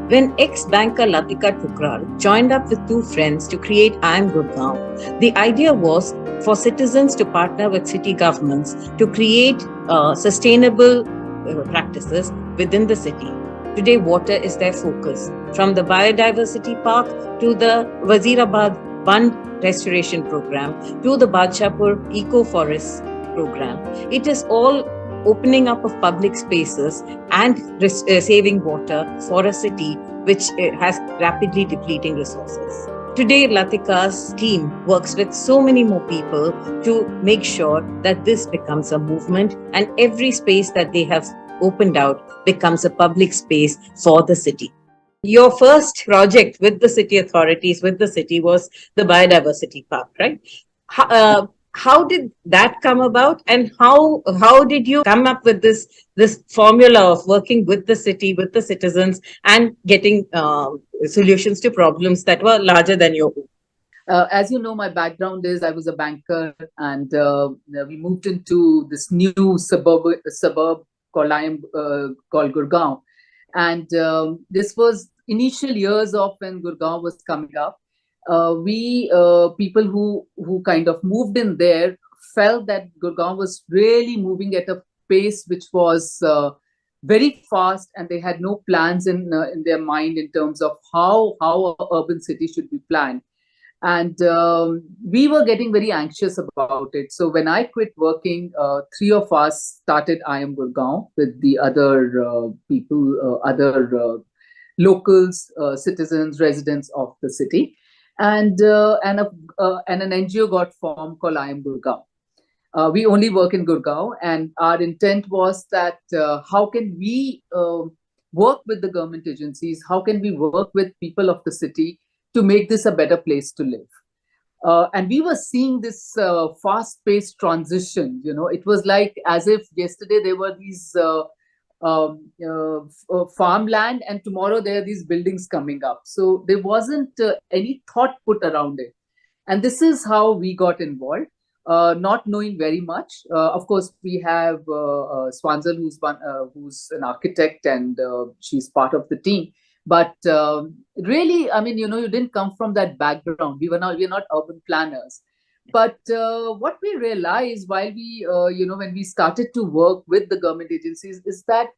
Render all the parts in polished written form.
When ex-banker Latika Thukral joined up with two friends to create I Am Gurgaon, the idea was for citizens to partner with city governments to create sustainable practices within the city. Today, water is their focus. From the biodiversity park to the Wazirabad Bund restoration program to the Badshapur eco forest program, it is all opening up of public spaces and saving water for a city which has rapidly depleting resources. Today, Latika's team works with so many more people to make sure that this becomes a movement and every space that they have opened out becomes a public space for the city. Your first project with the city authorities, with the city, was the biodiversity park, right? How did that come about, and how did you come up with this formula of working with the city, with the citizens, and getting solutions to problems that were larger than your own? As you know, my background is I was a banker, and we moved into this new suburb called Gurgaon, and this was initial years of when Gurgaon was coming up. We people who kind of moved in there felt that Gurgaon was really moving at a pace which was very fast, and they had no plans in their mind in terms of how a urban city should be planned. And we were getting very anxious about it. So when I quit working, three of us started I Am Gurgaon with the other people, other locals, citizens, residents of the city, and an NGO got formed called I Am Gurgaon. We only work in Gurgaon, and our intent was that how can we work with the government agencies? How can we work with people of the city to make this a better place to live? And we were seeing this fast-paced transition. You know, it was like as if yesterday there were these farmland, and tomorrow there are these buildings coming up. So there wasn't any thought put around it. And this is how we got involved, not knowing very much. Of course, we have Swanzal, who's an architect, and she's part of the team. But really, I mean, you know, you didn't come from that background. We're not urban planners. But what we realized while we, when we started to work with the government agencies, is that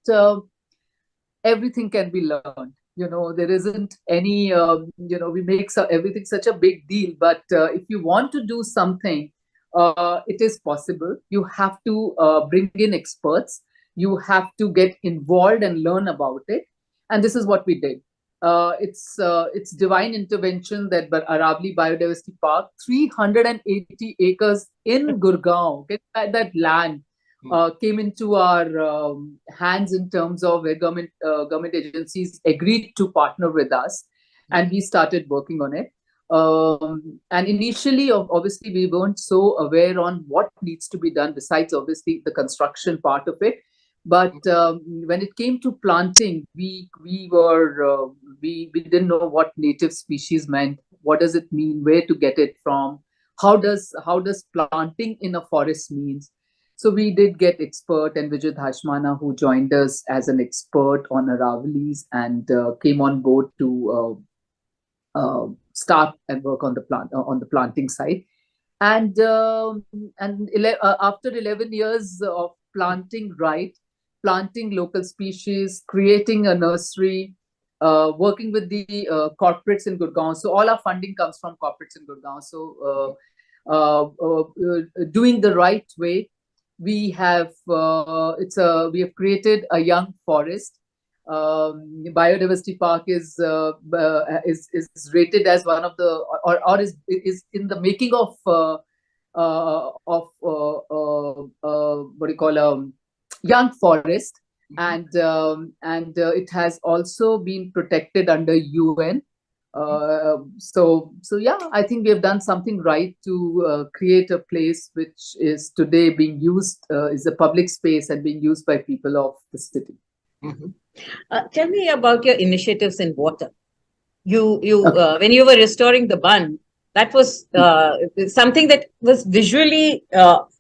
everything can be learned. You know, there isn't any, we make everything such a big deal. But if you want to do something, it is possible. You have to bring in experts. You have to get involved and learn about it. And this is what we did. It's divine intervention that Aravali Biodiversity Park, 380 acres in Gurgaon, that land came into our hands in terms of where government agencies agreed to partner with us, and we started working on it. And initially, obviously, we weren't so aware on what needs to be done besides obviously the construction part of it. But when it came to planting, we didn't know what native species meant. What does it mean? Where to get it from? How does planting in a forest means? So we did get expert, and Vijay Dhashmana, who joined us as an expert on Aravalis, and came on board to start and work on the planting side. And after 11 years of planting planting local species, creating a nursery, working with the corporates in Gurgaon. So all our funding comes from corporates in Gurgaon. So doing the right way, we have created a young forest. Biodiversity Park is rated as one of the or is in the making of what do you call young forest, and it has also been protected under UN. So yeah, I think we have done something right to create a place which is today being used, is a public space and being used by people of the city. Tell me about your initiatives in water. Okay. When you were restoring the bund, that was something that was visually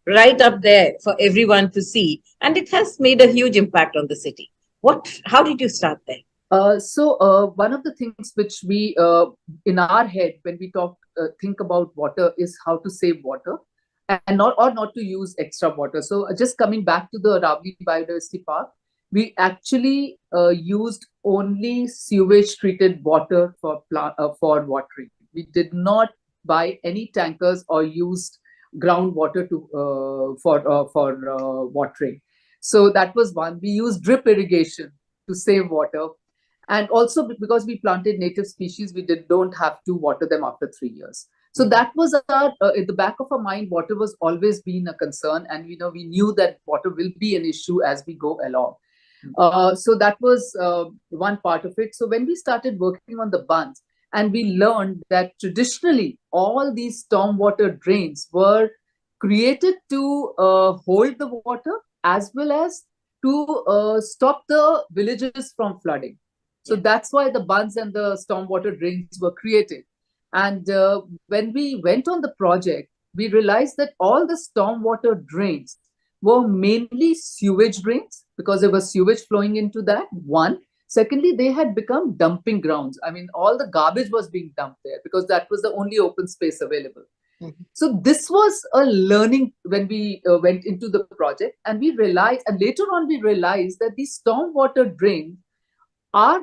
right up there for everyone to see, and it has made a huge impact on the city. How did you start there? One of the things which we in our head when we think about water is how to save water and not to use extra water. So just coming back to the Ravli Biodiversity Park, we actually used only sewage treated water for watering. We did not buy any tankers or used groundwater to for watering. So that was one. We used drip irrigation to save water, and also because we planted native species, we don't have to water them after 3 years. So that was our in the back of our mind. Water was always been a concern, and we knew that water will be an issue as we go along. So that was one part of it. So when we started working on the bunds, and we learned that traditionally all these stormwater drains were created to hold the water as well as to stop the villages from flooding. So that's why the bunds and the stormwater drains were created. And when we went on the project, we realized that all the stormwater drains were mainly sewage drains because there was sewage flowing into that. One. Secondly, they had become dumping grounds. I mean, all the garbage was being dumped there because that was the only open space available. So this was a learning when we went into the project, and we realized, and later on we realized that these stormwater drains are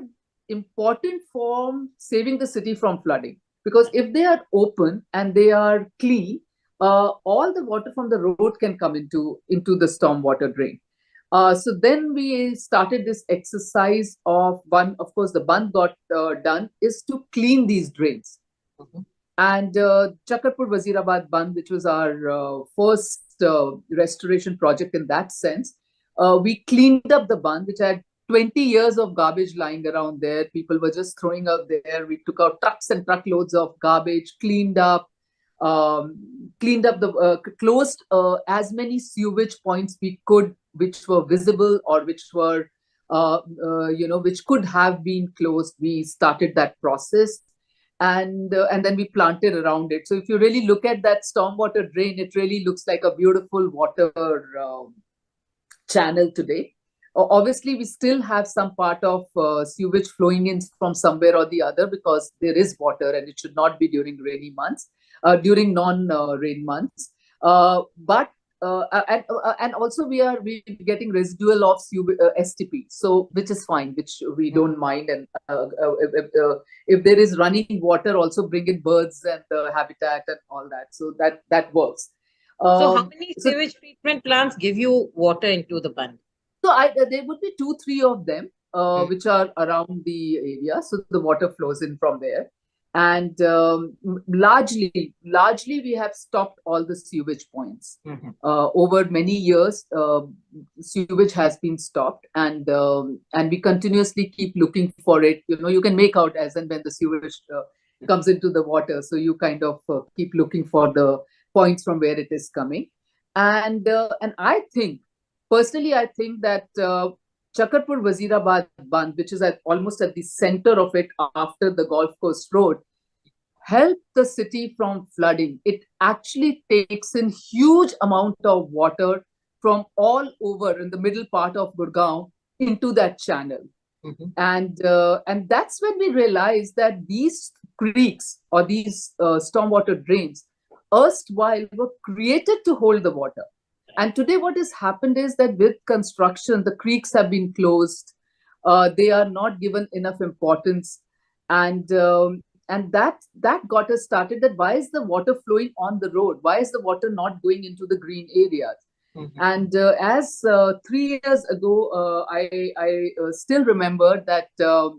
important for saving the city from flooding, because if they are open and they are clean, all the water from the road can come into the stormwater drain. So then we started this exercise of one. Of course, the bund got done is to clean these drains. And Chakarpur Wazirabad Band, which was our first restoration project in that sense, we cleaned up the band, which had 20 years of garbage lying around there. People were just throwing out there. We took out trucks and truckloads of garbage, cleaned up closed as many sewage points we could, which were visible or which were, which could have been closed. We started that process. And then we planted around it. So if you really look at that stormwater drain, it really looks like a beautiful water channel today. Obviously, we still have some part of sewage flowing in from somewhere or the other because there is water and it should not be during rainy months, during non-rain months. And also we're getting residual of STP, so which is fine, which we don't mind. And if there is running water, also bring in birds and habitat and all that. So that works. So how many sewage treatment plants give you water into the bund? So there would be 2-3 of them, which are around the area. So the water flows in from there. And largely we have stopped all the sewage points. Over many years, sewage has been stopped, and we continuously keep looking for it. You can make out as and when the sewage comes into the water. So you kind of keep looking for the points from where it is coming. And I think, personally, I think that Chakarpur Wazirabad Band, which is almost at the center of it after the Golf Course Road, helped the city from flooding. It actually takes in huge amount of water from all over in the middle part of Gurgaon into that channel. And that's when we realized that these creeks or these stormwater drains erstwhile were created to hold the water. And today what has happened is that with construction, the creeks have been closed. They are not given enough importance. And that got us started, that why is the water flowing on the road? Why is the water not going into the green areas? And as 3 years ago, I still remember that there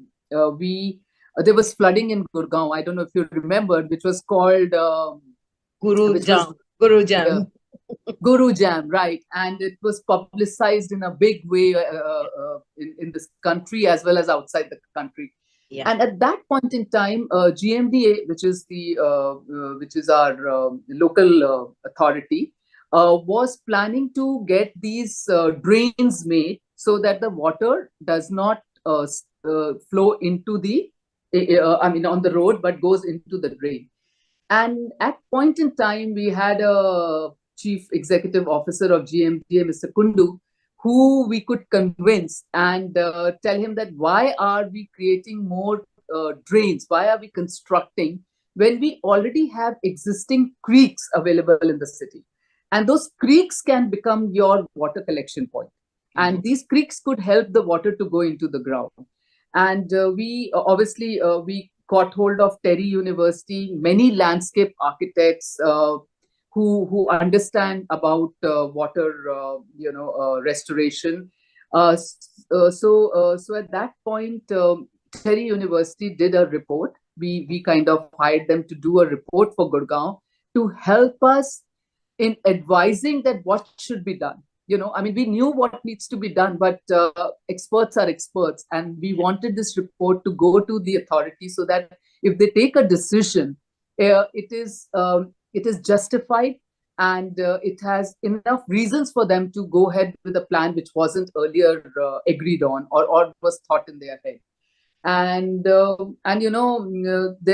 was flooding in Gurgaon. I don't know if you remember, which was called Guru Jam. Guru Jam, right? And it was publicized in a big way in this country as well as outside the country. And at that point in time, GMDA, which is our local authority, was planning to get these drains made so that the water does not flow into the, on the road, but goes into the drain. And at point in time, we had a chief executive officer of GMDA, Mr. Kundu, who we could convince and tell him that why are we creating more drains? Why are we constructing when we already have existing creeks available in the city? And those creeks can become your water collection point. And these creeks could help the water to go into the ground. And we obviously we got hold of Terry University, many landscape architects who understand about water, restoration. So at that point, Terry University did a report. We kind of hired them to do a report for Gurgaon to help us in advising that what should be done. I mean, we knew what needs to be done, but experts are experts, and we wanted this report to go to the authority so that if they take a decision, it is justified, and it has enough reasons for them to go ahead with a plan which wasn't earlier agreed on or was thought in their head. And there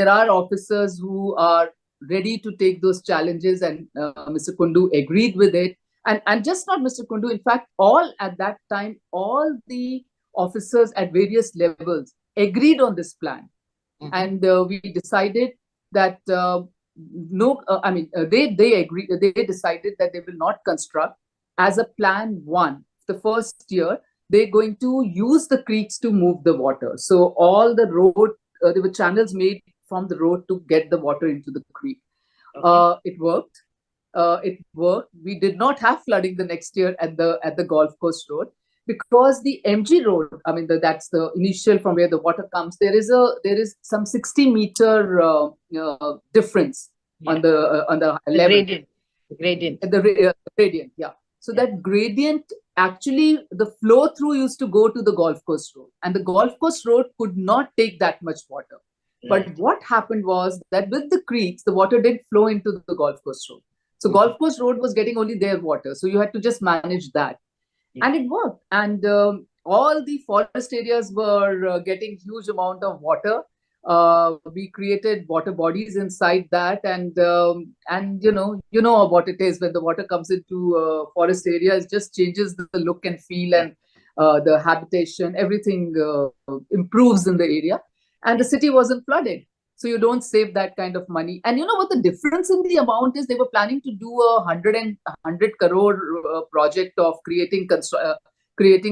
are officers who are ready to take those challenges, and Mr. Kundu agreed with it. And just not Mr. Kundu, in fact, at that time, all the officers at various levels agreed on this plan. And we decided that they agreed. They decided that they will not construct as a plan one. The first year, they're going to use the creeks to move the water. So all the road, there were channels made from the road to get the water into the creek. Okay. It worked. We did not have flooding the next year at the Golf Course Road, because the MG Road, I mean, that's the initial from where the water comes. There is some 60-meter difference on the level. Gradient. The gradient, yeah. So that gradient, actually, the flow through used to go to the Golf Course Road, and the Golf Course Road could not take that much water. Right. But what happened was that with the creeks, the water did flow into the Golf Course Road. So Golf Course Road was getting only their water. So you had to just manage that. Yeah. And it worked. And all the forest areas were getting huge amount of water. We created water bodies inside that. And you know what it is when the water comes into forest areas, just changes the look and feel, and the habitation, everything improves in the area. And the city wasn't flooded. So you don't save that kind of money. And you know what the difference in the amount is? They were planning to do a 100 crore project of creating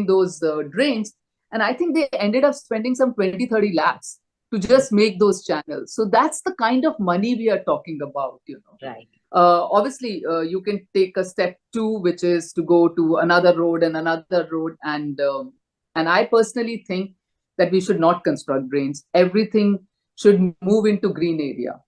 those drains. And I think they ended up spending some 20-30 lakhs to just make those channels. So that's the kind of money we are talking about, Right. Obviously, you can take a step two, which is to go to another road and another road. And I personally think that we should not construct drains. Everything should move into green area.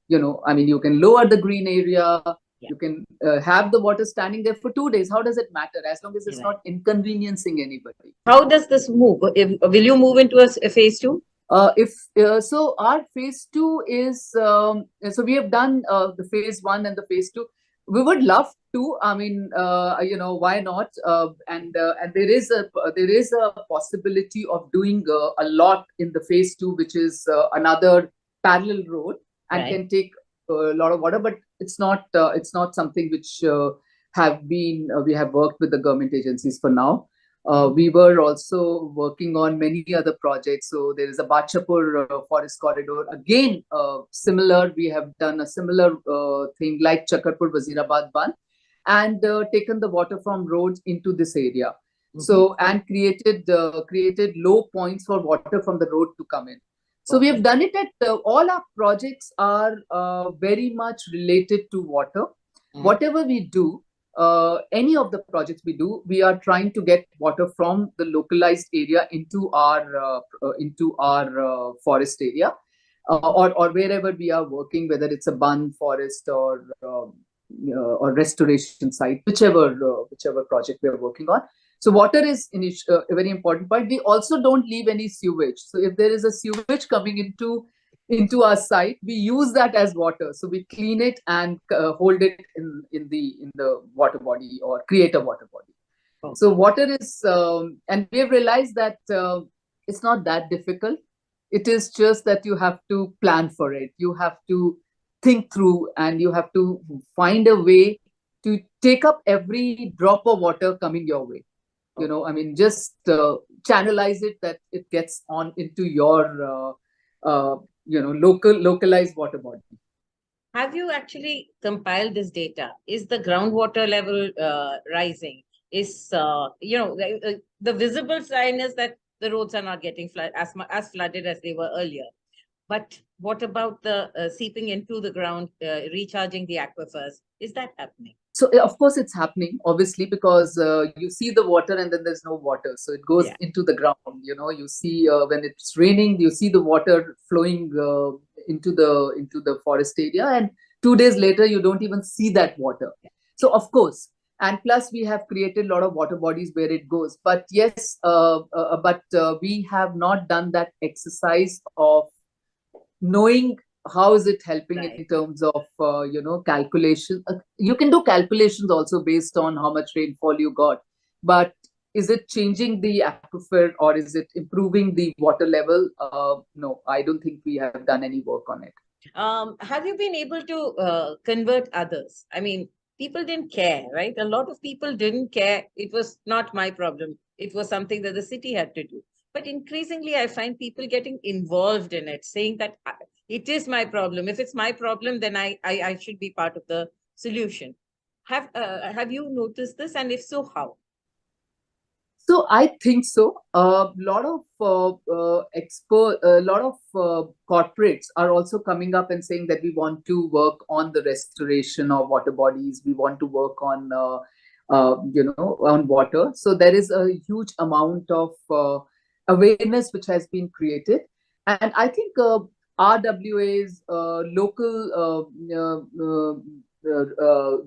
I mean, you can lower the green area. Yeah. You can have the water standing there for 2 days. How does it matter? As long as it's not inconveniencing anybody. How does this move? Will you move into a phase two? So our phase two is, so we have done the phase one and the phase two. We would love to. I mean, why not? And there is a possibility of doing a lot in the phase two, which is another parallel road, and can take a lot of water. But it's not something which we have worked with the government agencies for now. We were also working on many other projects. So there is a Bachapur forest corridor. Again, similar. We have done a similar thing like Chakarpur Wazirabad Bandh, and taken the water from roads into this area. So, and created low points for water from the road to come in. So we have done it at all our projects are very much related to water. Whatever we do, any of the projects we do, we are trying to get water from the localized area into our forest area, or wherever we are working, whether it's a Bandh forest or restoration site, whichever project we are working on. So water is a very important point. We also don't leave any sewage. So if there is a sewage coming into our site, we use that as water. So we clean it and hold it in the water body, or create a water body. Okay. So water is, and we have realized that it's not that difficult. It is just that you have to plan for it. You have to think through, and you have to find a way to take up every drop of water coming your way. I mean, just channelize it that it gets on into your localized water body. Have you actually compiled this data? Is the groundwater level rising? Is the visible sign is that the roads are not getting as flooded as they were earlier. But what about the seeping into the ground, recharging the aquifers? Is that happening? So of course it's happening, obviously, because you see the water and then there's no water, so it goes into the ground. You see when it's raining, you see the water flowing into the forest area, and 2 days later you don't even see that water. So of course, and plus we have created a lot of water bodies where it goes. But yes, we have not done that exercise of knowing how is it helping in terms of calculation. You can do calculations also based on how much rainfall you got, but is it changing the aquifer or is it improving the water level? No, I don't think we have done any work on it. Have you been able to convert others? I mean, people didn't care, right? A lot of people didn't care. It was not my problem. It was something that the city had to do. But increasingly, I find people getting involved in it, saying that it is my problem. If it's my problem, then I should be part of the solution. Have you noticed this? And if so, how? So I think so. A lot of corporates are also coming up and saying that we want to work on the restoration of water bodies. We want to work on on water. So there is a huge amount of awareness which has been created, and I think RWAs, local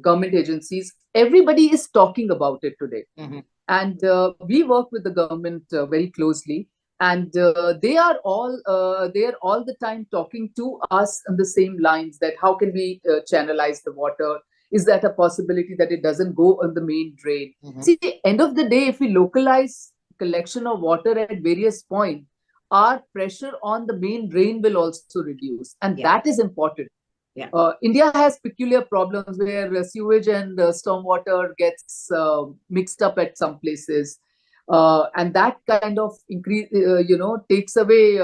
government agencies, everybody is talking about it today. Mm-hmm. And we work with the government very closely, and they are all the time talking to us on the same lines, that how can we channelize the water? Is that a possibility that it doesn't go on the main drain? Mm-hmm. See, end of the day, if we localize collection of water at various points, our pressure on the main drain will also reduce, and that is important. India has peculiar problems where sewage and stormwater gets mixed up at some places, and that kind of increase, takes away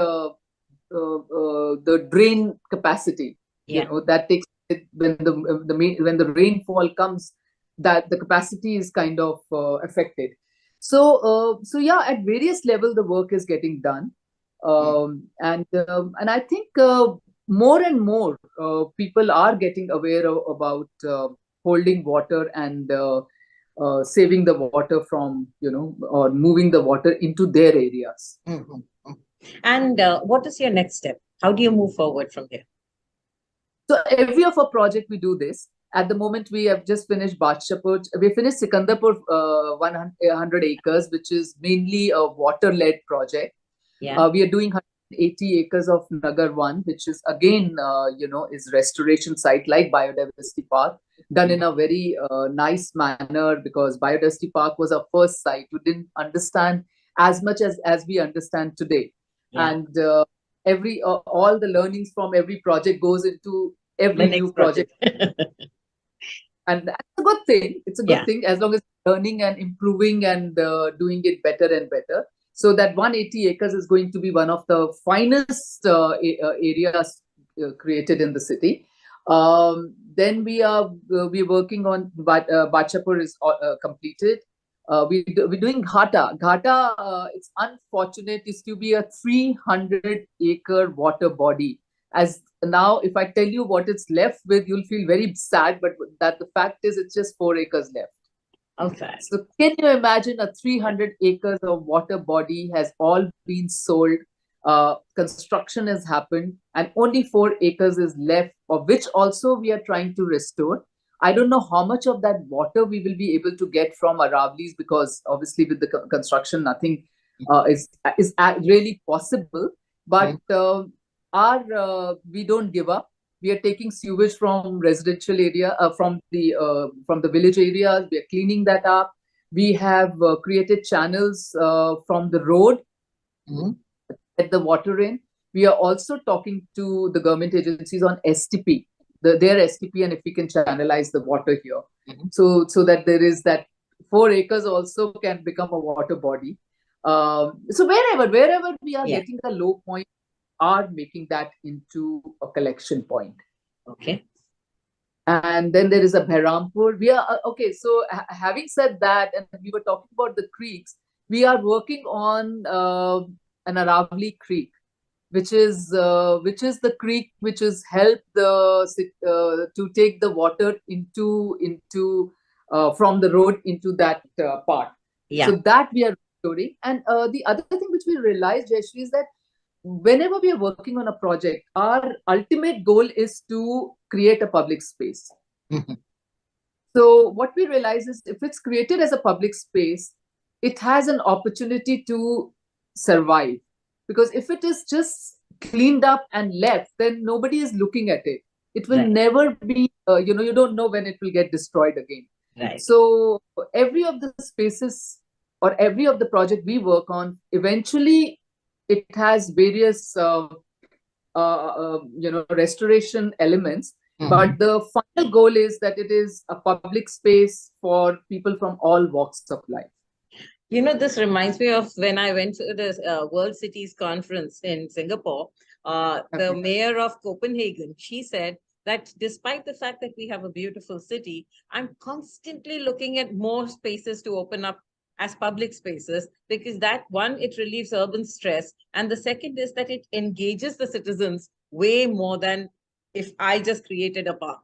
the drain capacity. That takes when the rainfall comes, that the capacity is kind of affected. So at various levels the work is getting done, and I think more and more people are getting aware about holding water and saving the water from, or moving the water into their areas. Mm-hmm. And what is your next step? How do you move forward from here? So every of our project we do this. At the moment, we have just finished Badshapur. We finished Sikandarpur, 100 acres, which is mainly a water-led project. We are doing 180 acres of Nagar 1, which is again, is restoration site like Biodiversity Park, done in a very nice manner, because Biodiversity Park was our first site. We didn't understand as much as we understand today. And all the learnings from every project goes into every new project. And that's a good thing. It's a good thing, as long as learning and improving and doing it better and better. So that 180 acres is going to be one of the finest areas created in the city. Then we're working on Badshapur is completed. We're doing Ghata. Ghata, it's unfortunate, is to be a 300-acre water body. As now, if I tell you what it's left with, you'll feel very sad, but that the fact is it's just 4 acres left. Okay. So can you imagine a 300 acres of water body has all been sold, construction has happened, and only 4 acres is left, of which also we are trying to restore. I don't know how much of that water we will be able to get from Aravali's, because obviously with the construction, nothing is really possible. But we don't give up. We are taking sewage from residential area, from the village areas. We are cleaning that up. We have created channels from the road to get the water in. We are also talking to the government agencies on STP, their STP, and if we can channelize the water here, so that there is that 4 acres also can become a water body. So wherever we are getting a low point, are making that into a collection point. Okay. And then there is a Behrampur. We are okay. So having said that, and we were talking about the creeks, we are working on an Aravali Creek, which is the creek which has helped to take the water into from the road into that part. Yeah. So that we are restoring. And the other thing which we realized, Jayashree, is that whenever we are working on a project, our ultimate goal is to create a public space. Mhm. So what we realize is if it's created as a public space, it has an opportunity to survive. Because if it is just cleaned up and left, then nobody is looking at it. It will Right. never be, you don't know when it will get destroyed again. Right. So every of the spaces or every of the project we work on, eventually it has various, restoration elements. But the final goal is that it is a public space for people from all walks of life. This reminds me of when I went to the World Cities Conference in Singapore. The mayor of Copenhagen, she said that despite the fact that we have a beautiful city, I'm constantly looking at more spaces to open up as public spaces, because that one, it relieves urban stress. And the second is that it engages the citizens way more than if I just created a park.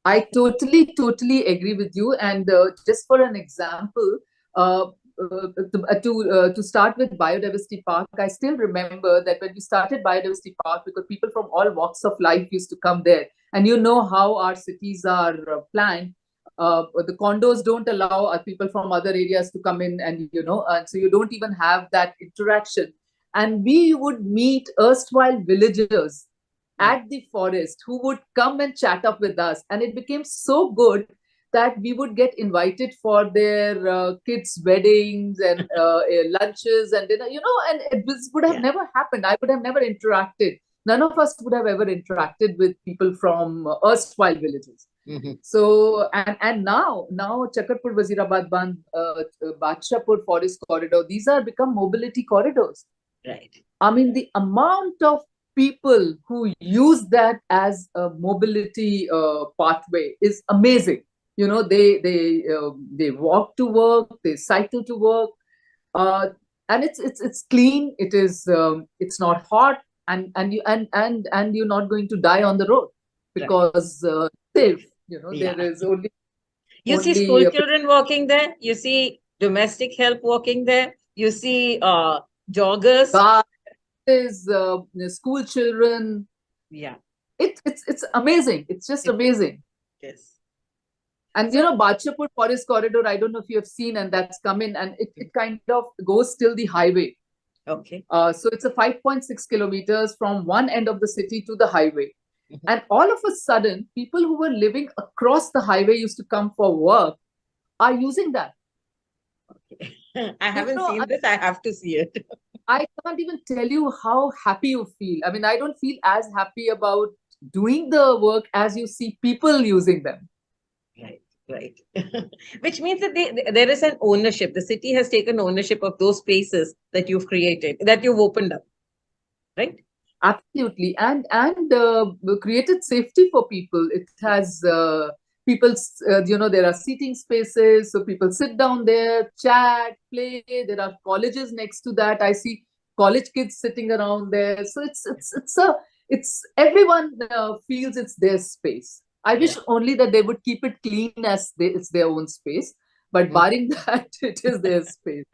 I totally agree with you. And just for an example, to start with Biodiversity Park, I still remember that when we started Biodiversity Park, because people from all walks of life used to come there, and you know how our cities are planned. The condos don't allow people from other areas to come in, and so you don't even have that interaction. And we would meet erstwhile villagers at the forest who would come and chat up with us, and it became so good that we would get invited for their kids' weddings and lunches and dinner, and this would have never happened. I would have never interacted. None of us would have ever interacted with people from erstwhile villages. So and now Chakarpur, Wazirabad Band, Badshahpur Forest Corridor, these are become mobility corridors. Right. I mean, the amount of people who use that as a mobility pathway is amazing. They walk to work, they cycle to work, and it's clean. It's not hot, and you're not going to die on the road because safe. There is only see school children walking there. You see domestic help walking there. You see joggers. Is school children. Yeah, it's amazing. It's just amazing. Yes. And Badshahpur Forest Corridor, I don't know if you have seen, and that's come in, and it kind of goes till the highway. Okay. So it's a 5.6 kilometers from one end of the city to the highway. And all of a sudden, people who were living across the highway used to come for work are using that. Okay. I haven't seen this. I have to see it. I can't even tell you how happy you feel. I mean, I don't feel as happy about doing the work as you see people using them. Right. Which means that there is an ownership. The city has taken ownership of those spaces that you've created, that you've opened up. Right? Absolutely. And created safety for people. It has people, there are seating spaces. So people sit down there, chat, play. There are colleges next to that. I see college kids sitting around there. So it's everyone feels it's their space. I wish only that they would keep it clean as it's their own space. But barring that, it is their space.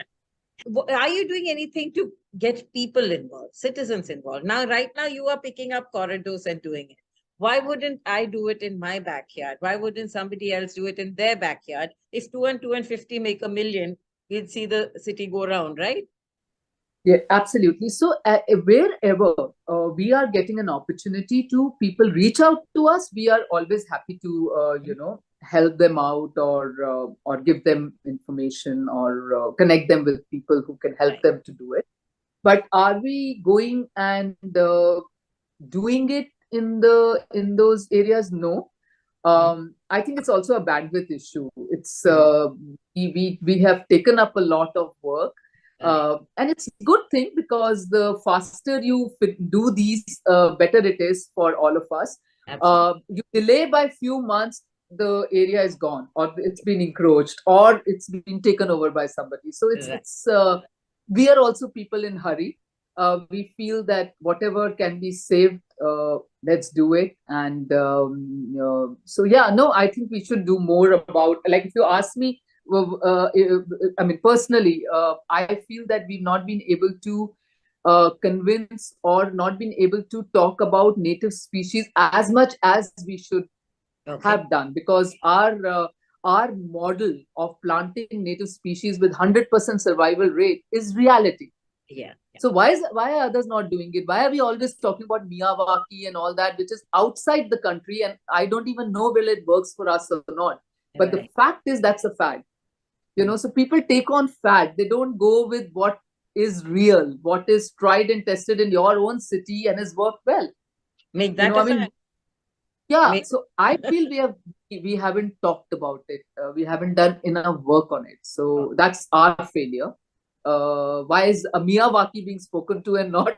Are you doing anything to get people involved, citizens involved? Right now, you are picking up corridors and doing it. Why wouldn't I do it in my backyard? Why wouldn't somebody else do it in their backyard? If 2 and 2 and 50 make a million, we'll see the city go round, right? Yeah, absolutely. So wherever we are getting an opportunity to people reach out to us, we are always happy to, help them out or give them information or connect them with people who can help them to do it. But are we going and doing it in those areas? No. I think it's also a bandwidth issue. It's we have taken up a lot of work, and it's a good thing because the faster you do these, better it is for all of us. You delay by few months, the area is gone, or it's been encroached, or it's been taken over by somebody. So it's we are also people in hurry. We feel that whatever can be saved, let's do it. And so yeah, no, I think we should do more about, like, if you ask me, I mean, personally, I feel that we've not been able to convince or not been able to talk about native species as much as we should have done, because our model of planting native species with 100% survival rate is reality. So why are others not doing it? Why are we always talking about Miyawaki and all that, which is outside the country, and I don't even know whether it works for us or not. But the fact is, that's a fad. So people take on fad. They don't go with what is real, what is tried and tested in your own city and has worked well. Make that so I feel we haven't talked about it. We haven't done enough work on it. So that's our failure. Why is a Miyawaki being spoken to and not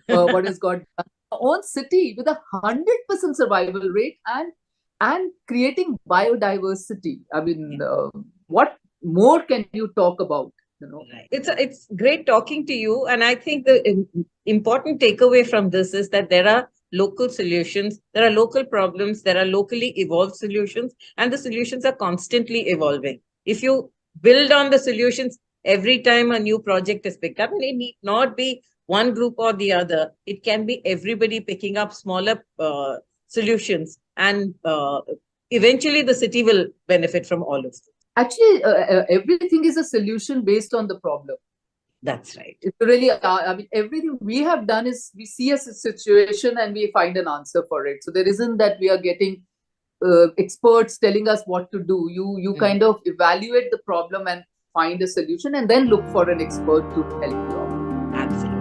what has got done? Our own city with 100% survival rate and creating biodiversity. I mean, what more can you talk about? It's great talking to you, and I think the important takeaway from this is that there are local solutions, there are local problems, there are locally evolved solutions, and the solutions are constantly evolving. If you build on the solutions every time a new project is picked up, and it need not be one group or the other, it can be everybody picking up smaller solutions, and eventually the city will benefit from all of it. Actually, everything is a solution based on the problem. That's right. It's really, I mean, everything we have done is we see a situation and we find an answer for it. So there isn't that we are getting experts telling us what to do. You kind of evaluate the problem and find a solution, and then look for an expert to help you out. Absolutely.